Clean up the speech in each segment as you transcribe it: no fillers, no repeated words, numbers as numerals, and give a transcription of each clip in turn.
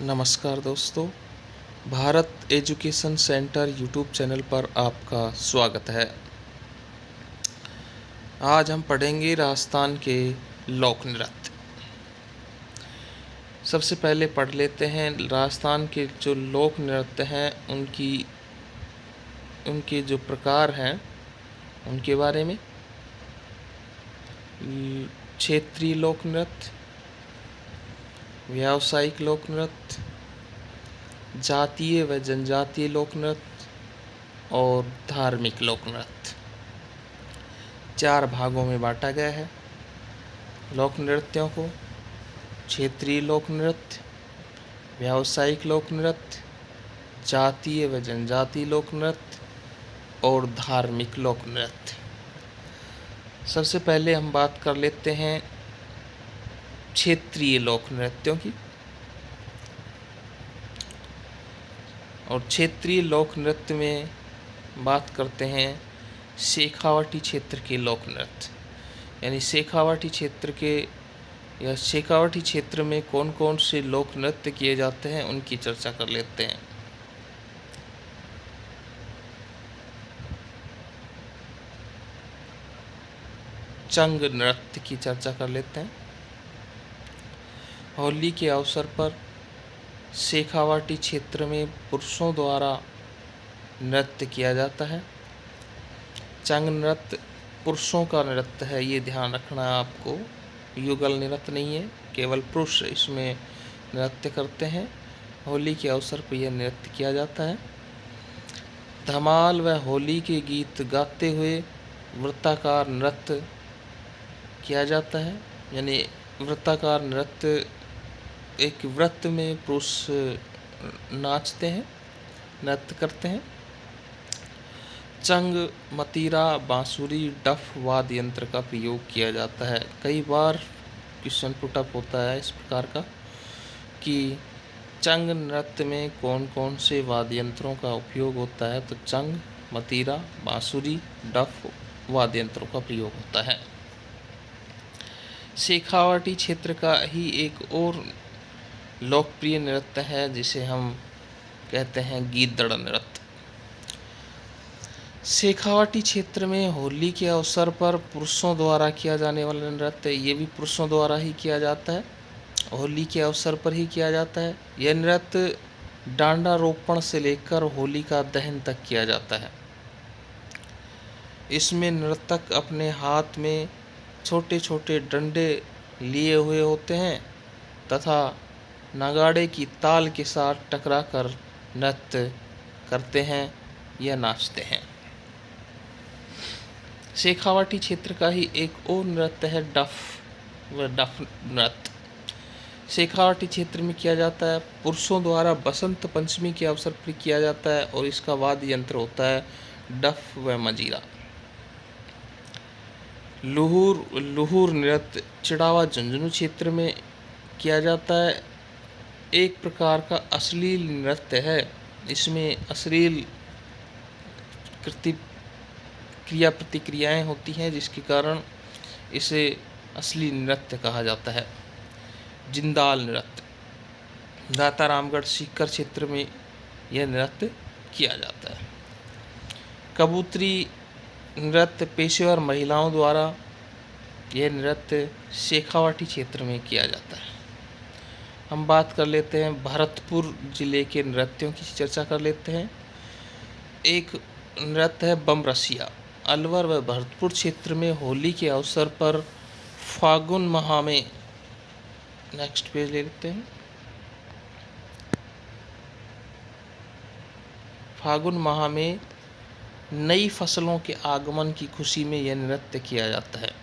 नमस्कार दोस्तों, Bharat education centre YouTube channel पर आपका स्वागत है। आज हम पढ़ेंगे राजस्थान के लोक नृत्य। सबसे पहले पढ़ लेते हैं राजस्थान के जो लोक नृत्य हैं उनके जो प्रकार हैं उनके बारे में। क्षेत्रीय लोक नृत्य, व्यावसायिक लोक नृत्य, जातीय व जनजातीय लोक नृत्य और धार्मिक लोक नृत्य। 4 भागों में बांटा गया है लोक नृत्यों को। क्षेत्रीय लोक नृत्य, व्यावसायिक लोक नृत्य, जातीय व जनजातीय लोक नृत्य और धार्मिक लोक नृत्य। सबसे पहले हम बात कर लेते हैं क्षेत्रीय लोक नृत्यों की। और क्षेत्रीय लोक नृत्य में बात करते हैं शेखावाटी क्षेत्र के लोक नृत्य। यानी शेखावाटी क्षेत्र में कौन कौन से लोक नृत्य किए जाते हैं उनकी चर्चा कर लेते हैं। चंग नृत्य की चर्चा कर लेते हैं। होली के अवसर पर शेखावाटी क्षेत्र में पुरुषों द्वारा नृत्य किया जाता है। चंग नृत्य पुरुषों का नृत्य है, ये ध्यान रखना है आपको। युगल नृत्य नहीं है, केवल पुरुष इसमें नृत्य करते हैं। होली के अवसर पर यह नृत्य किया जाता है। धमाल व होली के गीत गाते हुए वृत्ताकार नृत्य किया जाता है। यानी वृत्ताकार नृत्य, एक वृत्त में पुरुष नाचते हैं, नृत्य करते हैं। चंग, मतीरा, बांसुरी, डफ वाद्य यंत्र का प्रयोग किया जाता है। कई बार क्वेश्चन पुटअप होता है इस प्रकार का कि चंग नृत्य में कौन कौन से वाद्य यंत्रों का उपयोग होता है। तो चंग, मतीरा, बांसुरी, डफ वाद्य यंत्रों का प्रयोग होता है। शेखावाटी क्षेत्र का ही एक और लोकप्रिय नृत्य है जिसे हम कहते हैं गीदड़ नृत्य। शेखावाटी क्षेत्र में होली के अवसर पर पुरुषों द्वारा किया जाने वाला नृत्य, ये भी पुरुषों द्वारा ही किया जाता है, होली के अवसर पर ही किया जाता है। यह नृत्य डांडा रोपण से लेकर होली का दहन तक किया जाता है। इसमें नर्तक अपने हाथ में छोटे छोटे डंडे लिए हुए होते हैं तथा नगाड़े की ताल के साथ टकराकर नृत्य करते हैं या नाचते हैं। शेखावाटी क्षेत्र का ही एक और नृत्य है डफ नृत्य। शेखावाटी क्षेत्र में किया जाता है, पुरुषों द्वारा बसंत पंचमी के अवसर पर किया जाता है और इसका वाद्य यंत्र होता है डफ व मजीरा। लुहुर नृत्य चिड़ावा झुंझुनू क्षेत्र में किया जाता है। एक प्रकार का अश्लील नृत्य है। इसमें अश्लील क्रिया प्रतिक्रियाएं होती हैं जिसके कारण इसे अश्लील नृत्य कहा जाता है। जिंदाल नृत्य दाता रामगढ़ सीकर क्षेत्र में यह नृत्य किया जाता है। कबूतरी नृत्य पेशेवर महिलाओं द्वारा यह नृत्य शेखावाटी क्षेत्र में किया जाता है। हम बात कर लेते हैं भरतपुर जिले के नृत्यों की चर्चा कर लेते हैं। एक नृत्य है बमरसिया। अलवर व भरतपुर क्षेत्र में होली के अवसर पर फागुन माह में, नेक्स्ट पेज ले लेते हैं, फागुन माह में नई फसलों के आगमन की खुशी में यह नृत्य किया जाता है।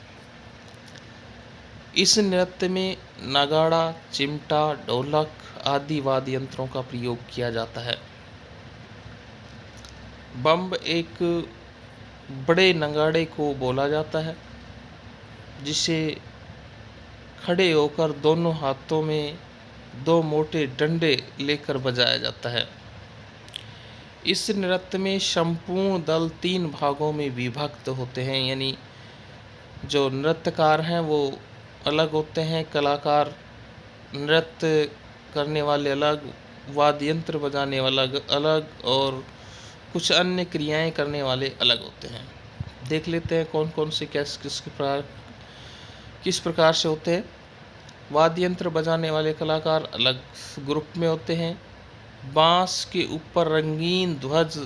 इस नृत्य में नगाड़ा, चिमटा, ढोलक आदि वाद्य यंत्रों का प्रयोग किया जाता है। बम्ब एक बड़े नगाड़े को बोला जाता है जिसे खड़े होकर दोनों हाथों में 2 मोटे डंडे लेकर बजाया जाता है। इस नृत्य में संपूर्ण दल 3 भागों में विभक्त होते हैं। यानी जो नृत्यकार हैं वो अलग होते हैं, कलाकार नृत्य करने वाले अलग, वाद्य यंत्र बजाने वाला अलग और कुछ अन्य क्रियाएं करने वाले अलग होते हैं। देख लेते हैं कौन कौन से किस प्रकार से होते हैं। वाद्य यंत्र बजाने वाले कलाकार अलग ग्रुप में होते हैं। बांस के ऊपर रंगीन ध्वज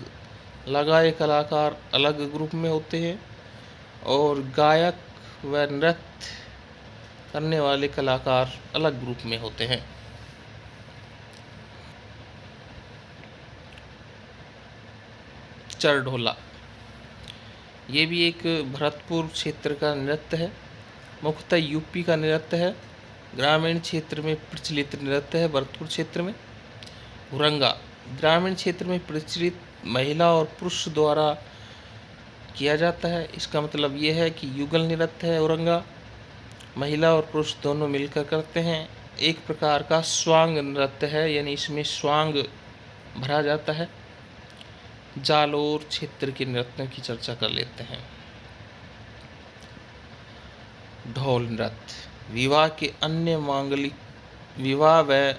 लगाए कलाकार अलग ग्रुप में होते हैं। और गायक व नृत्य करने वाले कलाकार अलग ग्रुप में होते हैं। चरढोला, ये भी एक भरतपुर क्षेत्र का नृत्य है। मुख्यतः यूपी का नृत्य है। ग्रामीण क्षेत्र में प्रचलित नृत्य है भरतपुर क्षेत्र में। हुरंगा, ग्रामीण क्षेत्र में प्रचलित महिला और पुरुष द्वारा किया जाता है। इसका मतलब ये है कि युगल नृत्य है हुरंगा, महिला और पुरुष दोनों मिलकर करते हैं। एक प्रकार का स्वांग नृत्य है, यानी इसमें स्वांग भरा जाता है। जालोर क्षेत्र के नृत्यों की चर्चा कर लेते हैं। ढोल नृत्य, विवाह व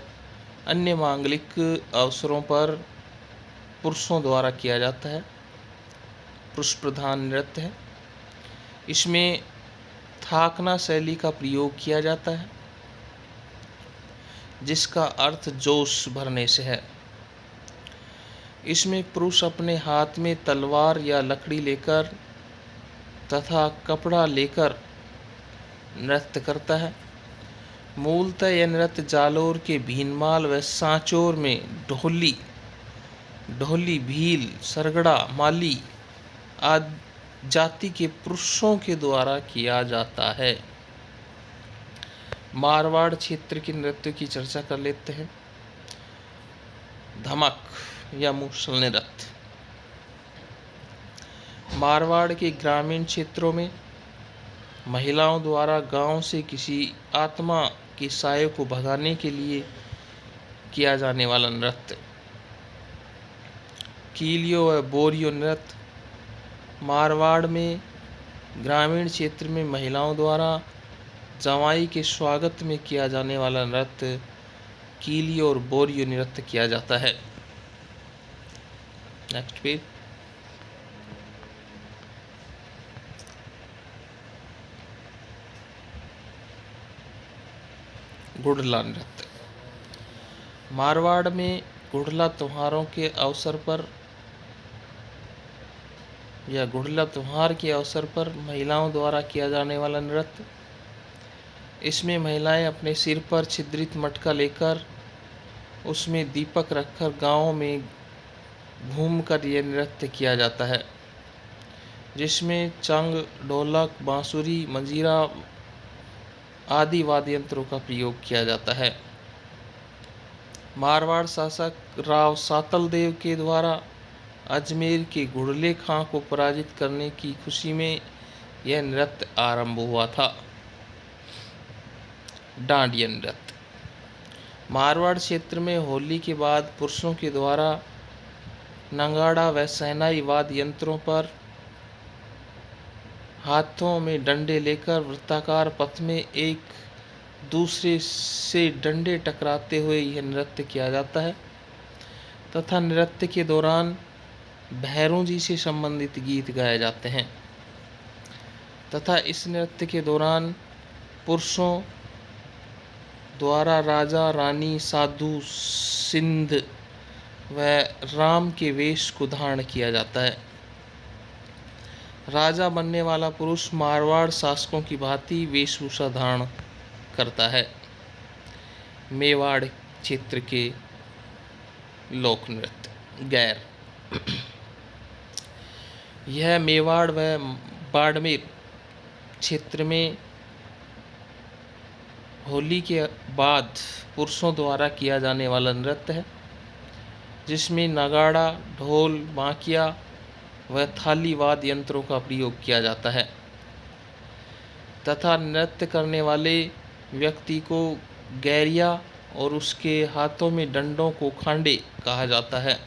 अन्य मांगलिक अवसरों पर पुरुषों द्वारा किया जाता है। पुरुष प्रधान नृत्य है। इसमें थाकना शैली का प्रयोग किया जाता है, जिसका अर्थ जोश भरने से है। इसमें पुरुष अपने हाथ में तलवार या लकड़ी लेकर तथा कपड़ा लेकर नृत्य करता है। मूलतः यह नृत्य जालोर के भीनमाल व सांचौर में ढोली, भील, सरगड़ा, माली आदि जाति के पुरुषों के द्वारा किया जाता है। मारवाड़ क्षेत्र के नृत्य की चर्चा कर लेते हैं। धमक या मूसल नृत्य, मारवाड़ के ग्रामीण क्षेत्रों में महिलाओं द्वारा गांव से किसी आत्मा के साये को भगाने के लिए किया जाने वाला नृत्य। कीलियो व बोरियो नृत्य, मारवाड़ में ग्रामीण क्षेत्र में महिलाओं द्वारा जवाई के स्वागत में किया जाने वाला नृत्य कीलियो और बोरियो नृत्य किया जाता है। Next page. गुड़ला नृत्य, मारवाड़ में गुड़ला त्योहारों के अवसर पर या गुड़ला त्योहार के अवसर पर महिलाओं द्वारा किया जाने वाला नृत्य। इसमें महिलाएं अपने सिर पर छिद्रित मटका लेकर उसमें दीपक रखकर गांव में घूमकर यह नृत्य किया जाता है, जिसमें चंग, ढोलक, बांसुरी, मंजीरा आदि वाद्य यंत्रों का प्रयोग किया जाता है। मारवाड़ शासक राव सातल देव के द्वारा अजमेर के गुड़ले खां को पराजित करने की खुशी में यह नृत्य आरंभ हुआ था। डांडिया नृत्य, मारवाड़ क्षेत्र में होली के बाद पुरुषों के द्वारा नगाड़ा व शहनाई वाद्य यंत्रों पर हाथों में डंडे लेकर वृत्ताकार पथ में एक दूसरे से डंडे टकराते हुए यह नृत्य किया जाता है तथा नृत्य के दौरान भैरों जी से संबंधित गीत गाए जाते हैं तथा इस नृत्य के दौरान पुरुषों द्वारा राजा, रानी, साधु, सिंध व राम के वेश को धारण किया जाता है। राजा बनने वाला पुरुष मारवाड़ शासकों की भांति वेशभूषा धारण करता है। मेवाड़ क्षेत्र के लोक नृत्य गैर, यह मेवाड़ व बाड़मेर क्षेत्र में होली के बाद पुरुषों द्वारा किया जाने वाला नृत्य है, जिसमें नगाड़ा, ढोल, बांकिया व थाली वाद्य यंत्रों का प्रयोग किया जाता है तथा नृत्य करने वाले व्यक्ति को गैरिया और उसके हाथों में डंडों को खांडे कहा जाता है।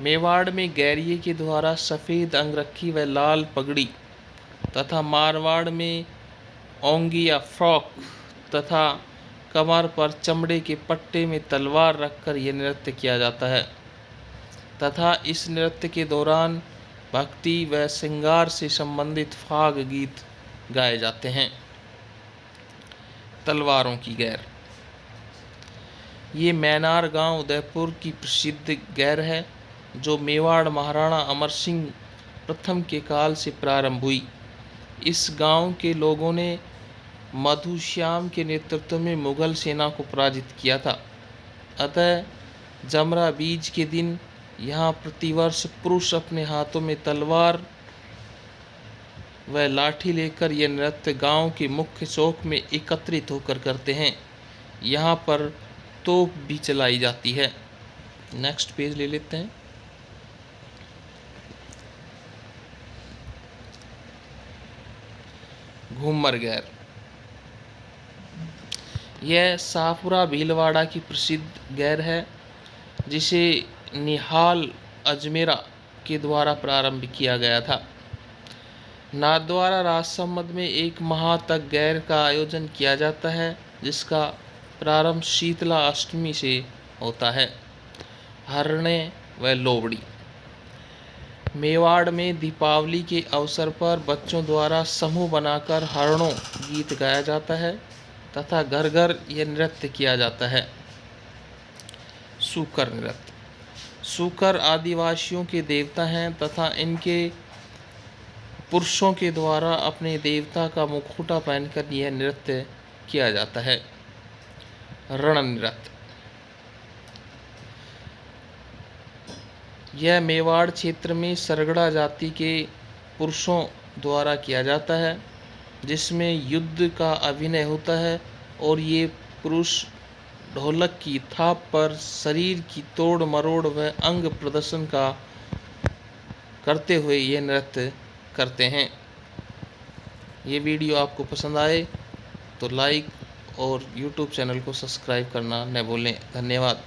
मेवाड़ में गैरिये के द्वारा सफ़ेद अंगरखी व लाल पगड़ी तथा मारवाड़ में ओंगी या फ्रॉक तथा कमर पर चमड़े के पट्टे में तलवार रखकर यह नृत्य किया जाता है तथा इस नृत्य के दौरान भक्ति व श्रृंगार से संबंधित फाग गीत गाए जाते हैं। तलवारों की गैर। ये मैनार गांव उदयपुर की प्रसिद्ध गैर है जो मेवाड़ महाराणा अमर सिंह प्रथम के काल से प्रारंभ हुई। इस गांव के लोगों ने मधुश्याम के नेतृत्व में मुगल सेना को पराजित किया था। अतः जमरा बीज के दिन यहाँ प्रतिवर्ष पुरुष अपने हाथों में तलवार व लाठी लेकर यह नृत्य गांव के मुख्य चौक में एकत्रित होकर करते हैं। यहाँ पर तोप भी चलाई जाती है। नेक्स्ट पेज ले लेते हैं। घूमर गैर। यह शाहपुरा भीलवाड़ा की प्रसिद्ध गैर है जिसे निहाल अजमेरा के द्वारा प्रारंभ किया गया था। नाथद्वारा राजसमंद में 1 माह तक गैर का आयोजन किया जाता है जिसका प्रारंभ शीतला अष्टमी से होता है। हरणे व लोबड़ी। मेवाड़ में दीपावली के अवसर पर बच्चों द्वारा समूह बनाकर हरणों गीत गाया जाता है तथा घर घर यह नृत्य किया जाता है। सूकर नृत्य। सूकर आदिवासियों के देवता हैं तथा इनके पुरुषों के द्वारा अपने देवता का मुखौटा पहनकर यह नृत्य किया जाता है। रण नृत्य। यह मेवाड़ क्षेत्र में सरगड़ा जाति के पुरुषों द्वारा किया जाता है जिसमें युद्ध का अभिनय होता है और ये पुरुष ढोलक की थाप पर शरीर की तोड़ मरोड़ व अंग प्रदर्शन का करते हुए ये नृत्य करते हैं। ये वीडियो आपको पसंद आए तो लाइक और YouTube चैनल को सब्सक्राइब करना न भूलें। धन्यवाद।